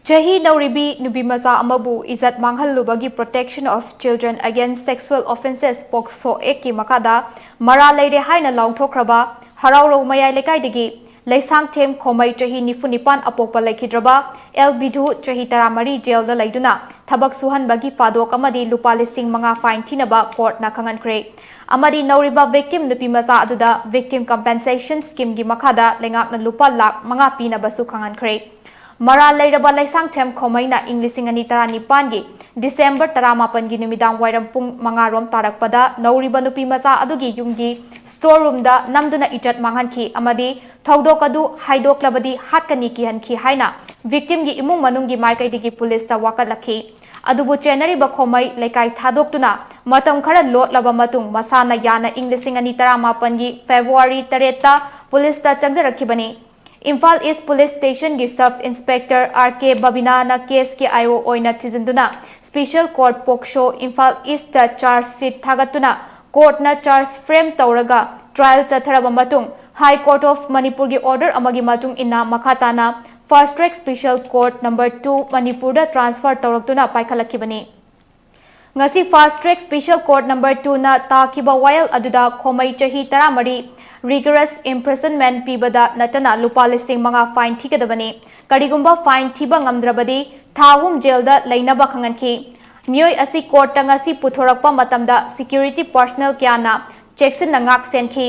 Chahi Nauribi Nubimaza Amabu Izat Manghalubagi Protection of Children Against Sexual Offences Pocso Eki Makada Mara Leide Haina Lautokraba Harauro Maya Lekaidigi Leisang Tem Khomei Chahi Nifunipan Apopa Lekidraba El Bidu Chahi Taramari Jail the Leiduna Thabak Suhan Bagi Phadok Amadi Lupali Sing Manga Fine Tinaba Court Nakangan Kre Amadi Nauriba victim Nupimaza Aduda Victim Compensation Scheme Gi Makada Lengak na Lupa Lak Manga Pina Basu Kangan Kre Mara Leidaba Leisang Tem Khomei na Englishing Anitara Nipangi December Taramapan gi Numidang Wairam Pung Mangarom Tarakpada Nauriba Nupimasa Adugi Yumgi Storeroom da Namduna Ijat Manganki Amadi Thabak Haidok Labadi Hatkani ki Hanki Haina Victim gi Imung Manungi Maikai Digi Police ta Wakalaki Adubu Chenari ba Khomei Lekai Thadoktuna Matam Khara Lot Laba Matung Masana Yana Englishing Anitara Mapangi February 3 Police ta Changjarakibani Imphal East Police Station gi Sub Inspector R.K. Babina na case ki ayo oina thizinduna Special Court Pocso Imphal East ta charge sheet thagatuna court na charge frame tauraga trial chatharaba matung High Court of Manipur gi order amagi matung inna Makha Fast Track Special Court number 2 Manipur da transfer tauraktuna paikhalakibani Ngasi Fast Track Special Court number 2 na takiba wayal aduda Khomei Chahi Taramari rigorous imprisonment pibada natana lupa listing mga fine thigadabani karigumba fine thiba ngamdrabadi thahum jail da lainaba khanganki mioi asi court ngasi puthorakpa matamda security personnel kyana checksin nangak senki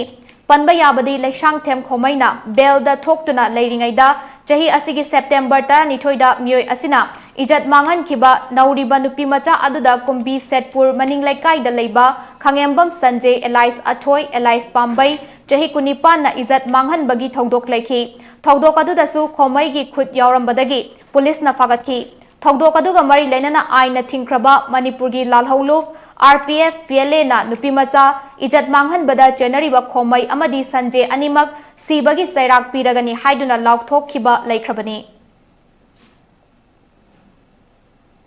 panba yabadi leisang them Khomei na bail da thoktuna leiringaida Chahi asigi September 12 da mioi asina ijat mangan kiba nauriba nupi macha aduda kumbi setpur maning laikai da leiba khangembam Sanjay Elias Athoi Elias Pambai Chahi Kunipan na izat manghan bagi Phadok laiki Phadok adudasu Khomei gi khut yaurambadagi police na fagatki Phadok aduga mari lainana aina thingkraba Manipur gi lalhauluf RPF PLA na nupimacha ijat manghan bada January Khomei amadi Sanjay animak sibagi sairak piragani haiduna laukthok khiba laikhrabani